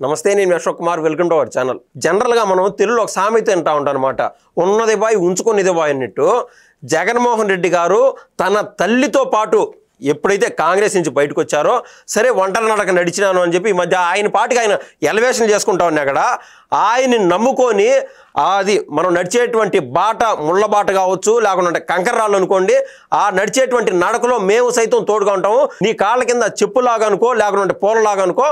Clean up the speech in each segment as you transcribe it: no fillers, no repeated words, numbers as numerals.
నమస్తే, నేను Ashok Kumar. Welcome to our channel. జనరల్గా మనం తెలుగులో ఒక సామెత వింటా ఉంటాం అనమాట. ఉన్నది బాయ్ ఉంచుకునేది బాయ్ అన్నట్టు జగన్మోహన్ రెడ్డి గారు తన తల్లితో పాటు ఎప్పుడైతే కాంగ్రెస్ నుంచి బయటకు వచ్చారో, సరే ఒంటరి నడక నడిచినాను అని చెప్పి ఈ మధ్య ఆయన పాటికి ఆయన ఎలివేషన్ చేసుకుంటా ఉన్నా కదా, ఆయన్ని నమ్ముకొని అది మనం నడిచేటువంటి బాట ముళ్ళ బాట కావచ్చు, లేకుంటే కంకర్రాళ్ళు అనుకోండి, ఆ నడిచేటువంటి నడకలో మేము సైతం తోడుగా ఉంటాము. నీ కాళ్ళ కింద చెప్పులాగా అనుకో, లేకుంటే పూలలాగా అనుకో,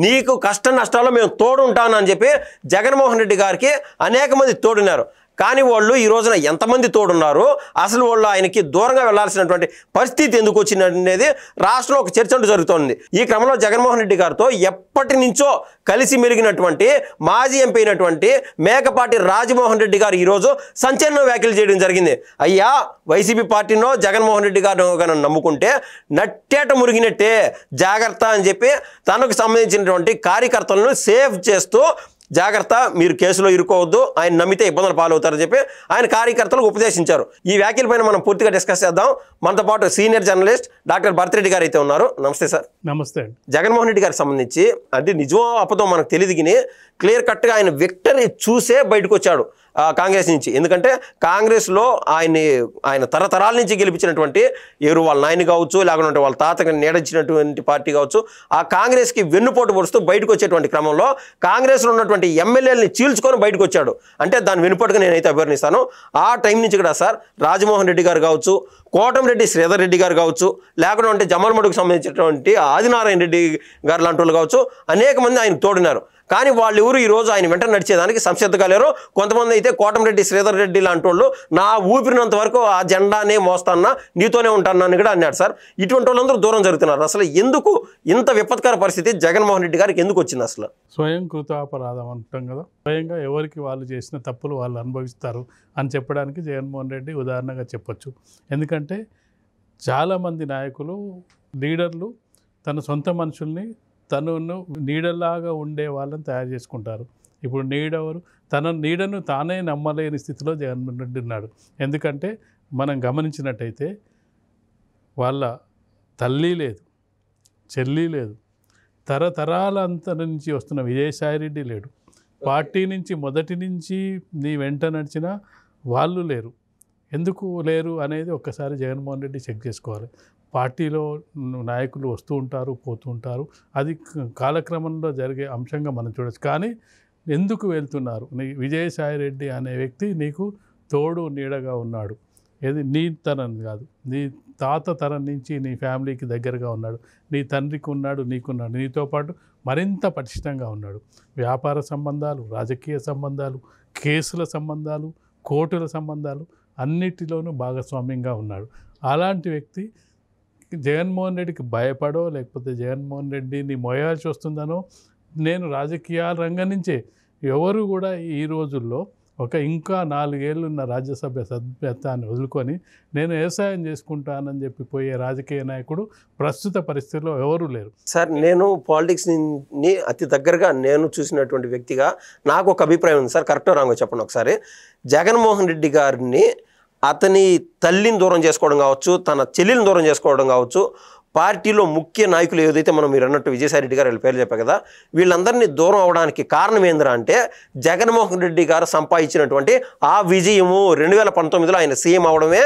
నీకు కష్ట నష్టాల్లో మేము తోడు ఉంటాను అని చెప్పి జగన్మోహన్ రెడ్డి గారికి అనేక మంది తోడున్నారు. కానీ వాళ్ళు ఈ రోజున ఎంతమంది తోడున్నారు, అసలు వాళ్ళు ఆయనకి దూరంగా వెళ్లాల్సినటువంటి పరిస్థితి ఎందుకు వచ్చింది అనేది రాష్ట్రంలో ఒక చర్చ జరుగుతోంది. ఈ క్రమంలో జగన్మోహన్ రెడ్డి గారితో ఎప్పటి నుంచో కలిసి మెలిగినటువంటి మాజీ ఎంపీ అయినటువంటి మేకపాటి రాజమోహన్ రెడ్డి గారు ఈరోజు సంచలన వ్యాఖ్యలు చేయడం జరిగింది. అయ్యా, వైసీపీ పార్టీనో జగన్మోహన్ రెడ్డి గారు నమ్ముకుంటే నట్టేట మురిగినట్టే, జాగ్రత్త అని చెప్పి తనకు సంబంధించినటువంటి కార్యకర్తలను సేవ్ చేస్తూ, జాగ్రత్త, మీరు కేసులో ఇరుకోవద్దు, ఆయన నమ్మితే ఇబ్బందులు పాలవుతారని చెప్పి ఆయన కార్యకర్తలకు ఉపదేశించారు. ఈ వ్యాఖ్యలపైన మనం పూర్తిగా డిస్కస్ చేద్దాం. మనతో పాటు సీనియర్ జర్నలిస్ట్ డాక్టర్ భరతిరెడ్డి గారు అయితే ఉన్నారు. నమస్తే సార్. నమస్తే. జగన్మోహన్ రెడ్డి గారికి సంబంధించి అంటే నిజమో అబద్ధమో మనకు తెలియదు, కానీ క్లియర్ కట్గా ఆయన విక్టరీ చూసే బయటకు వచ్చాడు కాంగ్రెస్ నుంచి. ఎందుకంటే కాంగ్రెస్లో ఆయన తరతరాల నుంచి గెలిపించినటువంటి ఎవరు వాళ్ళ నాయన కావచ్చు, లేకుంటే వాళ్ళ తాతకి నీడచ్చినటువంటి పార్టీ కావచ్చు, ఆ కాంగ్రెస్కి వెన్నుపోటు పొడుస్తూ బయటకు వచ్చేటువంటి క్రమంలో కాంగ్రెస్లో ఉన్నటువంటి ఎమ్మెల్యేలని చీల్చుకొని బయటకు వచ్చాడు. అంటే దాని వెనుపోటుగా నేనైతే అభివర్ణిస్తాను. ఆ టైం నుంచి కూడా సార్ రాజమోహన్ రెడ్డి గారు కావచ్చు, కోటమిరెడ్డి శ్రీధర్ రెడ్డి గారు కావచ్చు, లేకుంటే జమ్మలమడుగుకు సంబంధించినటువంటి ఆదినారాయణ రెడ్డి గారు లాంటి వాళ్ళు కావచ్చు, అనేక మంది ఆయన తోడినారు. కానీ వాళ్ళు ఎవరు ఈరోజు ఆయన వెంట నడిచేదానికి సంసిద్ధంగా లేరు. కొంతమంది అయితే కోటమిరెడ్డి శ్రీధర్ రెడ్డి లాంటి వాళ్ళు నా ఊపిరినంత వరకు ఆ జెండానే మోస్తాన్నా, నీతోనే ఉంటానని కూడా అన్నాడు సార్. ఇటువంటి వాళ్ళందరూ దూరం జరుగుతున్నారు. అసలు ఎందుకు ఇంత విపత్కర పరిస్థితి జగన్మోహన్ రెడ్డి గారికి ఎందుకు వచ్చింది? అసలు స్వయం కృతాపరాధం అంటాం కదా, స్వయంగా ఎవరికి వాళ్ళు చేసిన తప్పులు వాళ్ళు అనుభవిస్తారు అని చెప్పడానికి జగన్మోహన్ రెడ్డి ఉదాహరణగా చెప్పొచ్చు. ఎందుకంటే చాలామంది నాయకులు, లీడర్లు తన సొంత మనుషుల్ని తను నీడలాగా ఉండే వాళ్ళని తయారు చేసుకుంటారు. ఇప్పుడు నీడెవరు? తన నీడను తానే నమ్మలేని స్థితిలో జగన్మోహన్ రెడ్డి ఉన్నాడు. ఎందుకంటే మనం గమనించినట్టయితే వాళ్ళ తల్లి లేదు, చెల్లి లేదు, తరతరాలంత నుంచి వస్తున్న విజయసాయిరెడ్డి లేడు, పార్టీ నుంచి మొదటి నుంచి నీ వెంట నడిచిన వాళ్ళు లేరు. ఎందుకు లేరు అనేది ఒక్కసారి జగన్మోహన్ రెడ్డి చెక్ చేసుకోవాలి. పార్టీలో నాయకులు వస్తూ ఉంటారు, పోతూ ఉంటారు, అది కాలక్రమంలో జరిగే అంశంగా మనం చూడవచ్చు. కానీ ఎందుకు వెళ్తున్నారు? విజయసాయిరెడ్డి అనే వ్యక్తి నీకు తోడు నీడగా ఉన్నాడు. ఏది నీ తరం కాదు, నీ తాత తరం నుంచి నీ ఫ్యామిలీకి దగ్గరగా ఉన్నాడు, నీ తండ్రికి ఉన్నాడు, నీకున్నాడు, నీతో పాటు మరింత పటిష్టంగా ఉన్నాడు. వ్యాపార సంబంధాలు, రాజకీయ సంబంధాలు, కేసుల సంబంధాలు, కోర్టుల సంబంధాలు అన్నిటిలోనూ భాగస్వామ్యంగా ఉన్నాడు. అలాంటి వ్యక్తి జగన్మోహన్ రెడ్డికి భయపడో, లేకపోతే జగన్మోహన్ రెడ్డిని మోయాల్సి వస్తుందనో, నేను రాజకీయాల రంగం నుంచే ఎవరు కూడా ఈ రోజుల్లో ఇంకా 4 ఏళ్ళు ఉన్న రాజ్యసభ సభ్యత్వాన్ని వదులుకొని నేను వ్యవసాయం చేసుకుంటానని చెప్పి పోయే రాజకీయ నాయకుడు ప్రస్తుత పరిస్థితుల్లో ఎవరూ లేరు. సార్, నేను పాలిటిక్స్ని అతి దగ్గరగా నేను చూసినటువంటి వ్యక్తిగా నాకు ఒక అభిప్రాయం ఉంది సార్. కరెక్టో రాంగో చెప్పండి ఒకసారి. జగన్మోహన్ రెడ్డి గారిని అతని తల్లిని దూరం చేసుకోవడం కావచ్చు, తన చెల్లిని దూరం చేసుకోవడం కావచ్చు, పార్టీలో ముఖ్య నాయకులు ఏదైతే మీరు అన్నట్టు విజయసాయిరెడ్డి గారు వీళ్ళ పేర్లు చెప్పారు కదా, వీళ్ళందరినీ దూరం అవడానికి కారణం ఏందిరా అంటే జగన్మోహన్ రెడ్డి గారు సంపాదించినటువంటి ఆ విజయము 2019లో ఆయన సీఎం అవడమే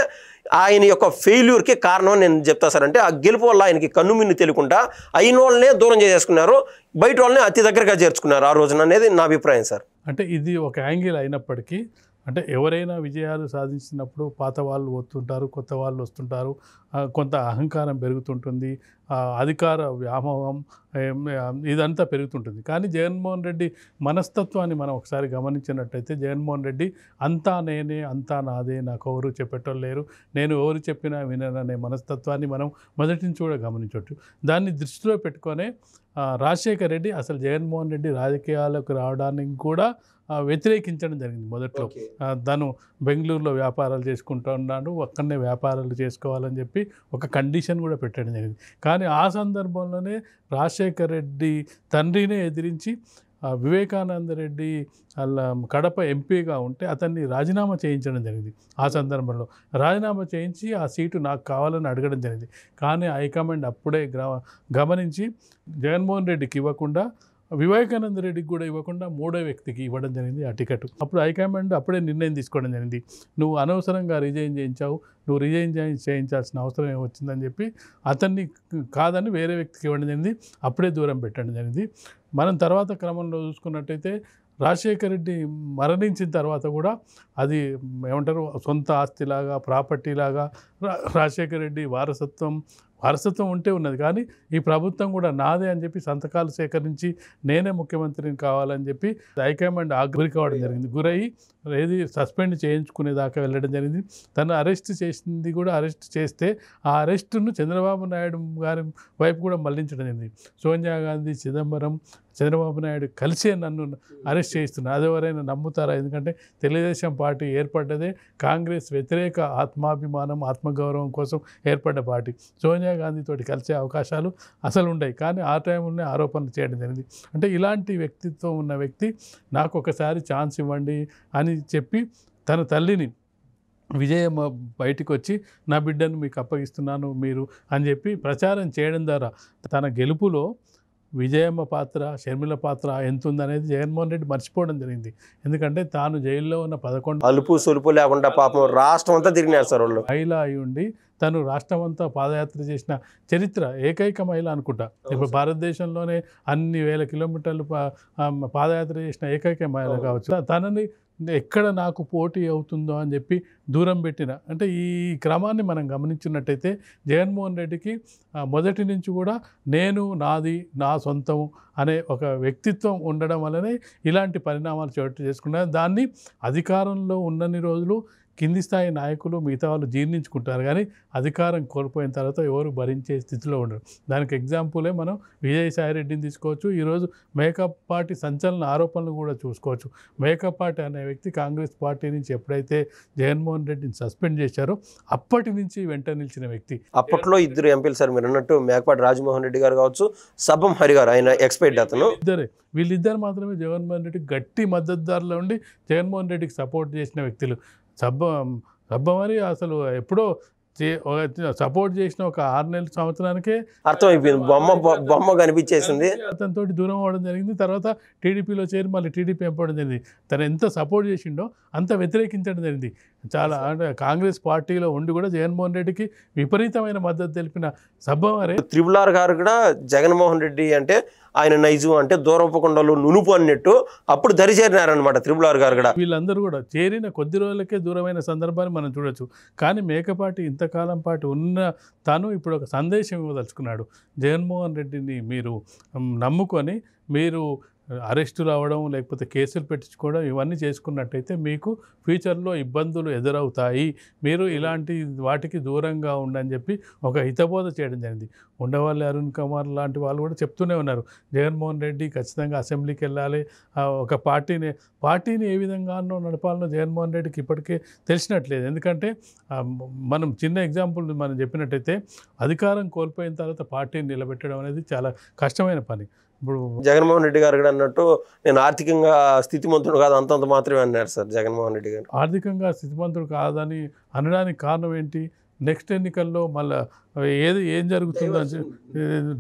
ఆయన యొక్క ఫెయిల్యూర్కి కారణం నేను చెప్తా సార్. అంటే ఆ గెలుపు వల్ల ఆయనకి కన్నుమిన్ను తెలియకుండా అయిన వాళ్ళనే దూరం చేసుకున్నారు, బయట వాళ్ళని అతి దగ్గరగా చేర్చుకున్నారు ఆ రోజున అనేది నా అభిప్రాయం సార్. అంటే ఇది ఒక యాంగిల్ అయినప్పటికీ, అంటే ఎవరైనా విజయాలు సాధించినప్పుడు పాత వాళ్ళు వస్తుంటారు, కొత్త వాళ్ళు వస్తుంటారు, కొంత అహంకారం పెరుగుతుంటుంది, అధికార వ్యామోహం ఇదంతా పెరుగుతుంటుంది. కానీ జగన్మోహన్ రెడ్డి మనస్తత్వాన్ని మనం ఒకసారి గమనించినట్టయితే జగన్మోహన్ రెడ్డి అంతా నేనే, అంతా నాదే, నాకు ఎవరు చెప్పేటోళ్ళు లేరు, నేను ఎవరు చెప్పినా వినననే మనస్తత్వాన్ని మనం మొదటి నుంచి కూడా గమనించవచ్చు. దాన్ని దృష్టిలో పెట్టుకొనే రాజశేఖర్ రెడ్డి అసలు జగన్మోహన్ రెడ్డి రాజకీయాలకు రావడానికి కూడా వ్యతిరేకించడం జరిగింది. మొదట్లో తను బెంగళూరులో వ్యాపారాలు చేసుకుంటూ ఉన్నాడు, అక్కడనే వ్యాపారాలు చేసుకోవాలని చెప్పి ఒక కండిషన్ కూడా పెట్టడం జరిగింది. కానీ ఆ సందర్భంలోనే రాజశేఖర్ రెడ్డి తండ్రినే ఎదిరించి వివేకానంద రెడ్డి వాళ్ళ కడప ఎంపీగా ఉంటే అతన్ని రాజీనామా చేయించడం జరిగింది. ఆ సందర్భంలో రాజీనామా చేయించి ఆ సీటు నాకు కావాలని అడగడం జరిగింది. కానీ హైకమాండ్ అప్పుడే గమనించి జగన్మోహన్ రెడ్డికి ఇవ్వకుండా వివేకానంద రెడ్డికి కూడా ఇవ్వకుండా మూడో వ్యక్తికి ఇవ్వడం జరిగింది ఆ టికెట్. అప్పుడు హైకమాండ్ అప్పుడే నిర్ణయం తీసుకోవడం జరిగింది, నువ్వు అనవసరంగా రిజైన్ చేయించావు, నువ్వు రిజైన్ చేయించాల్సిన అవసరం ఏమొచ్చిందని చెప్పి అతన్ని కాదని వేరే వ్యక్తికి ఇవ్వడం జరిగింది. అప్పుడే దూరం పెట్టడం జరిగింది. మనం తర్వాత క్రమంలో చూసుకున్నట్టయితే రాజశేఖర రెడ్డి మరణించిన తర్వాత కూడా అది ఏమంటారు సొంత ఆస్తిలాగా ప్రాపర్టీలాగా రాజశేఖర రెడ్డి వారసత్వం ఉంటే ఉన్నది, కానీ ఈ ప్రభుత్వం కూడా నాదే అని చెప్పి సంతకాలు సేకరించి నేనే ముఖ్యమంత్రిని కావాలని చెప్పి హైకమాండ్ గురి కావడం జరిగింది. గురయ్యి ఏది సస్పెండ్ చేయించుకునేదాకా వెళ్ళడం జరిగింది. తను అరెస్ట్ చేసింది కూడా, అరెస్ట్ చేస్తే ఆ అరెస్టును చంద్రబాబు నాయుడు గారి వైపు కూడా మళ్లించడం జరిగింది. సోనియా గాంధీ, చిదంబరం, చంద్రబాబు నాయుడు కలిసే నన్ను అరెస్ట్ చేస్తున్నారు. అదెవరైనా నమ్ముతారా? ఎందుకంటే తెలుగుదేశం పార్టీ ఏర్పడ్డదే కాంగ్రెస్ వ్యతిరేక ఆత్మాభిమానం, ఆత్మగౌరవం కోసం ఏర్పడ్డ పార్టీ. సోనియా గాంధీతోటి కలిసే అవకాశాలు అసలు ఉండవు, కానీ ఆ టైంలోనే ఆరోపణలు చేయడం జరిగింది. అంటే ఇలాంటి వ్యక్తిత్వం ఉన్న వ్యక్తి నాకు ఒకసారి ఛాన్స్ ఇవ్వండి అని చెప్పి తన తల్లిని విజయమ్మ బయటికి వచ్చి నా బిడ్డను మీకు అప్పగిస్తున్నాను మీరు అని చెప్పి ప్రచారం చేయడం ద్వారా తన గెలుపులో విజయమ్మ పాత్ర, షర్మిల పాత్ర ఎంత ఉందనేది జగన్మోహన్ రెడ్డి మర్చిపోవడం జరిగింది. ఎందుకంటే తాను జైల్లో ఉన్న 11 అలుపు సొలుపు లేకుండా పాపం రాష్ట్రం అంతా తిరిగినారు సార్ వాళ్ళు. మహిళ అయి ఉండి తను రాష్ట్రం అంతా పాదయాత్ర చేసిన చరిత్ర ఏకైక మహిళ అనుకుంటా. ఇప్పుడు భారతదేశంలోనే అన్ని వేల కిలోమీటర్లు పాదయాత్ర చేసిన ఏకైక మహిళ కావచ్చు. తనని ఎక్కడ నాకు పోటీ అవుతుందో అని చెప్పి దూరం పెట్టిన, అంటే ఈ క్రమాన్ని మనం గమనించినట్టయితే జగన్మోహన్ రెడ్డికి మొదటి నుంచి కూడా నేను, నాది, నా సొంతం అనే ఒక వ్యక్తిత్వం ఉండడం వల్లనే ఇలాంటి పరిణామాలు చోటు చేసుకున్నారు. దాన్ని అధికారంలో ఉన్నన్ని రోజులు కింది స్థాయి నాయకులు మిగతా వాళ్ళు జీర్ణించుకుంటారు, కానీ అధికారం కోల్పోయిన తర్వాత ఎవరు భరించే స్థితిలో ఉండరు. దానికి ఎగ్జాంపులే మనం విజయసాయిరెడ్డిని తీసుకోవచ్చు. ఈరోజు మేకప్ పార్టీ సంచలన ఆరోపణలు కూడా చూసుకోవచ్చు. మేకప్ పార్టీ అనే వ్యక్తి కాంగ్రెస్ పార్టీ నుంచి ఎప్పుడైతే జగన్మోహన్ రెడ్డిని సస్పెండ్ చేశారో అప్పటి నుంచి వెంట నిలిచిన వ్యక్తి. అప్పట్లో ఇద్దరు ఎంపీలు సార్ మీరు అన్నట్టు, మేకపాటి రాజమోహన్ రెడ్డి గారు కావచ్చు, సబ్బం హరి గారు, ఆయన ఎక్స్పైర్డ్ అతను. వీళ్ళిద్దరు మాత్రమే జగన్మోహన్ రెడ్డికి గట్టి మద్దతుదారులు ఉండి జగన్మోహన్ రెడ్డికి సపోర్ట్ చేసిన వ్యక్తులు. సబ్బమరి అసలు ఎప్పుడో సపోర్ట్ చేసిన ఒక 6 నెలల సంవత్సరానికే అర్థమైపోయింది, బొమ్మ కనిపించేసింది. అతనితో దూరం అవ్వడం జరిగింది. తర్వాత టీడీపీలో చేరి మళ్ళీ టీడీపీ ఎంపడం జరిగింది. తను ఎంత సపోర్ట్ చేసిండో అంత వ్యతిరేకించడం జరిగింది. చాలా అంటే కాంగ్రెస్ పార్టీలో ఉండి కూడా జగన్మోహన్ రెడ్డికి విపరీతమైన మద్దతు తెలిపిన సబ్బమరి. త్రిపుల్ ఆర్ గారు కూడా జగన్మోహన్ రెడ్డి అంటే ఆయన నైజు అంటే దూరపు కొండలు నునుపు అన్నట్టు అప్పుడు దరిచేరినారనమాట త్రిపుల్ ఆర్ గారు కూడా. వీళ్ళందరూ కూడా చేరిన కొద్ది రోజులకే దూరమైన సందర్భాన్ని మనం చూడొచ్చు. కానీ మేకపాటి ఇంతకాలం పాటు ఉన్న తాను ఇప్పుడు ఒక సందేశం ఇవ్వదలుచుకున్నాడు. జగన్మోహన్ రెడ్డిని మీరు నమ్ముకొని మీరు అరెస్టులు అవ్వడం లేకపోతే కేసులు పెట్టించుకోవడం ఇవన్నీ చేసుకున్నట్టయితే మీకు ఫ్యూచర్లో ఇబ్బందులు ఎదురవుతాయి, మీరు ఇలాంటి వాటికి దూరంగా ఉండని చెప్పి ఒక హితబోధ చేయడం జరిగింది. ఉండవల్లి అరుణ్ కుమార్ లాంటి వాళ్ళు కూడా చెప్తూనే ఉన్నారు, జగన్మోహన్ రెడ్డి ఖచ్చితంగా అసెంబ్లీకి వెళ్ళాలి, ఒక పార్టీని ఏ విధంగానో నడపాలనో జగన్మోహన్ రెడ్డికి ఇప్పటికే తెలిసినట్లేదు. ఎందుకంటే మనం చిన్న ఎగ్జాంపుల్ మనం చెప్పినట్టయితే అధికారం కోల్పోయిన తర్వాత పార్టీని నిలబెట్టడం అనేది చాలా కష్టమైన పని. ఇప్పుడు జగన్మోహన్ రెడ్డి గారు కూడా అన్నట్టు నేను ఆర్థికంగా స్థితిమంతుడు కాదు అంతంత మాత్రమే అన్నారు సార్ జగన్మోహన్ రెడ్డి గారు. ఆర్థికంగా స్థితిమంతుడు కాదని అనడానికి కారణం ఏంటి? నెక్స్ట్ ఎన్నికల్లో మళ్ళీ ఏం జరుగుతుందో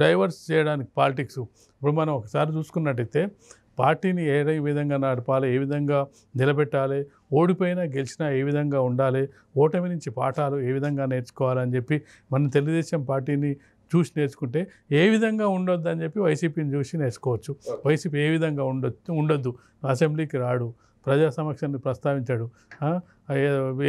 డైవర్స్ చేయడానికి పాలిటిక్స్. ఇప్పుడు మనం ఒకసారి చూసుకున్నట్టయితే పార్టీని ఏ విధంగా నడపాలి, ఏ విధంగా నిలబెట్టాలి, ఓడిపోయినా గెలిచినా ఏ విధంగా ఉండాలి, ఓటమి నుంచి పాఠాలు ఏ విధంగా నేర్చుకోవాలని చెప్పి మన తెలుగుదేశం పార్టీని చూసి నేర్చుకుంటే ఏ విధంగా ఉండొద్దు అని చెప్పి వైసీపీని చూసి నేర్చుకోవచ్చు. వైసీపీ ఏ విధంగా ఉండొద్దు, అసెంబ్లీకి రాడు, ప్రజా సమక్షాన్ని ప్రస్తావించాడు,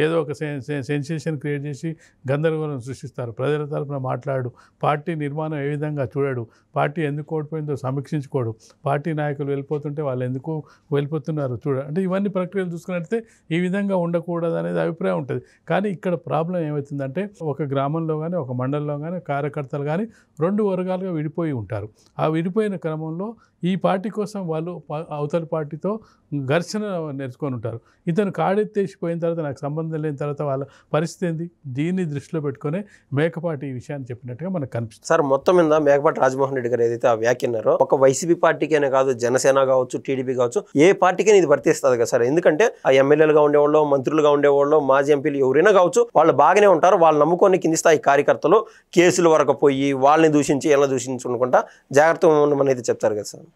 ఏదో ఒక సెన్సేషన్ క్రియేట్ చేసి గందరగోళం సృష్టిస్తారు, ప్రజల తరఫున మాట్లాడు, పార్టీ నిర్మాణం ఏ విధంగా చూడాడు, పార్టీ ఎందుకు ఓడిపోయిందో సమీక్షించుకోడు, పార్టీ నాయకులు వెళ్ళిపోతుంటే వాళ్ళు ఎందుకు వెళ్ళిపోతున్నారు అంటే ఇవన్నీ ప్రక్రియలు చూసుకున్నట్లయితే ఈ విధంగా ఉండకూడదు అనేది అభిప్రాయం ఉంటుంది. కానీ ఇక్కడ ప్రాబ్లం ఏమవుతుందంటే ఒక గ్రామంలో కానీ ఒక మండలంలో కానీ కార్యకర్తలు కానీ 2 వర్గాలుగా విడిపోయి ఉంటారు. ఆ విడిపోయిన క్రమంలో ఈ పార్టీ కోసం వాళ్ళు అవతలి పార్టీతో ఘర్షణ నేర్చుకొని ఉంటారు. ఇతను కాడెత్తేసిపోయిన తర్వాత నాకు సంబంధం లేని తర్వాత వాళ్ళ పరిస్థితి ఏంది? దీన్ని దృష్టిలో పెట్టుకునే మేకపాటి ఈ విషయాన్ని చెప్పినట్టుగా మనకు కనిపిస్తుంది. సార్ మొత్తం మీద మేకపాటి రాజమోహన్ రెడ్డి గారు ఏదైతే ఆ వ్యాఖ్యన్నారో ఒక వైసీపీ పార్టీకేనే కాదు, జనసేన కావచ్చు, టీడీపీ కావచ్చు, ఏ పార్టీకైనా ఇది వర్తిస్తుంది కదా సార్. ఎందుకంటే ఆ ఎమ్మెల్యేలుగా ఉండేవాళ్ళు, మంత్రులుగా ఉండేవాళ్ళు, మాజీ ఎంపీలు ఎవరైనా కావచ్చు, వాళ్ళు బాగానే ఉంటారు. వాళ్ళు నమ్ముకొని కింది స్థాయి కార్యకర్తలు కేసుల వరకు పోయి వాళ్ళని దూషించి ఎలా దూషించుకుంటా జాగ్రత్తగా ఉండమని అయితే చెప్తారు కదా సార్.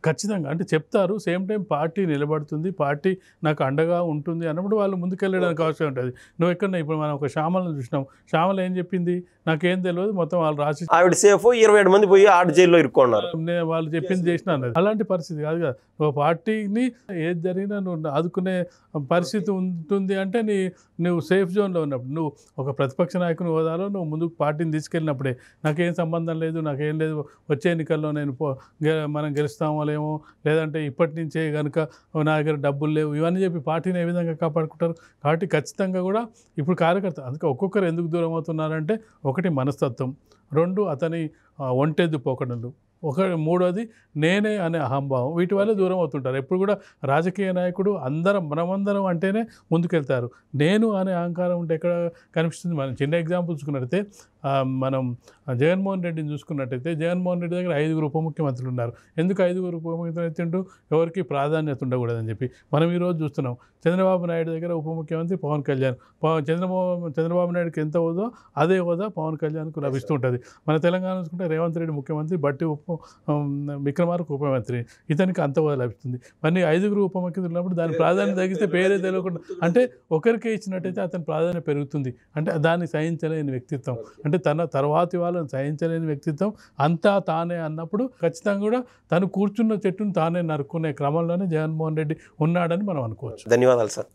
ఖచ్చితంగా అంటే చెప్తారు. సేమ్ టైం పార్టీ నిలబడుతుంది, పార్టీ నాకు అండగా ఉంటుంది అన్నప్పుడు వాళ్ళు ముందుకెళ్ళడానికి అవసరం ఉంటుంది. నువ్వు ఎక్కడ ఇప్పుడు మనం ఒక శ్యామలను చూసినాం. శ్యామల ఏం చెప్పింది, నాకేం తెలియదు, మొత్తం వాళ్ళు రాసి ఆవిడ సేఫ్, 27 మంది పోయి ఆడ జైల్లో ఇరుక్కున్నారు. వాళ్ళు చెప్పింది చేసిన అన్నది. అలాంటి పరిస్థితి కాదు కదా. నువ్వు పార్టీని ఏది జరిగినా నువ్వు ఆదుకునే పరిస్థితి ఉంటుంది అంటే నువ్వు సేఫ్ జోన్లో ఉన్నప్పుడు, నువ్వు ఒక ప్రతిపక్ష నాయకుని హోదాలో నువ్వు ముందుకు పార్టీని తీసుకెళ్ళినప్పుడే నాకేం సంబంధం లేదు, నాకేం లేదు, వచ్చే ఎన్నికల్లో నేను మనం గెలుస్తామో లేమో, లేదంటే ఇప్పటి నుంచే కనుక నా దగ్గర డబ్బులు లేవు, ఇవన్నీ చెప్పి పార్టీని ఏ విధంగా కాపాడుకుంటారు. కాబట్టి ఖచ్చితంగా కూడా ఇప్పుడు కార్యకర్త అందుకే ఒక్కొక్కరు ఎందుకు దూరం అవుతున్నారంటే, ఒకటి మనస్తత్వం, 2 అతని ఒంటెద్దు పోకడలు, మూడోది నేనే అనే అహంభావం, వీటి వల్ల దూరం అవుతుంటారు. ఎప్పుడు కూడా రాజకీయ నాయకుడు మనమందరం అంటేనే ముందుకెళ్తారు. నేను అనే అహంకారం ఉంటే ఎక్కడ కనిపిస్తుంది. మనం చిన్న ఎగ్జాంపుల్ చూసుకున్నట్టయితే మనం జగన్మోహన్ రెడ్డిని చూసుకున్నట్టయితే, జగన్మోహన్ రెడ్డి దగ్గర 5 ఉప ముఖ్యమంత్రులు ఉన్నారు. ఎందుకు 5 ఉప ముఖ్యమంత్రులు? ఎవరికి ప్రాధాన్యత ఉండకూడదని చెప్పి. మనం ఈరోజు చూస్తున్నాం చంద్రబాబు నాయుడు దగ్గర ఉప ముఖ్యమంత్రి పవన్ కళ్యాణ్. చంద్రబాబు నాయుడుకి ఎంత హోదా అదే హోదా పవన్ కళ్యాణ్కు లభిస్తుంటుంది. మన తెలంగాణ చూసుకుంటే రేవంత్ రెడ్డి ముఖ్యమంత్రి, బట్టి విక్రమార్క ఉపమంత్రి, ఇతనికి అంత హోదా లభిస్తుంది. మరి 5 ఉప ముఖ్యమంత్రులు ఉన్నప్పుడు దాని ప్రాధాన్యత తగ్గిస్తే పేరే తెలియకుండా, అంటే ఒకరికే ఇచ్చినట్టయితే అతని ప్రాధాన్యత పెరుగుతుంది. అంటే దాన్ని సహించలేని వ్యక్తిత్వం, అంటే తన తర్వాతి వాళ్ళని సహించలేని వ్యక్తిత్వం, అంతా తానే అన్నప్పుడు ఖచ్చితంగా కూడా తను కూర్చున్న చెట్టును తానే నరుక్కునే క్రమంలోనే జగన్మోహన్ రెడ్డి ఉన్నాడని మనం అనుకోవచ్చు. ధన్యవాదాలు సార్.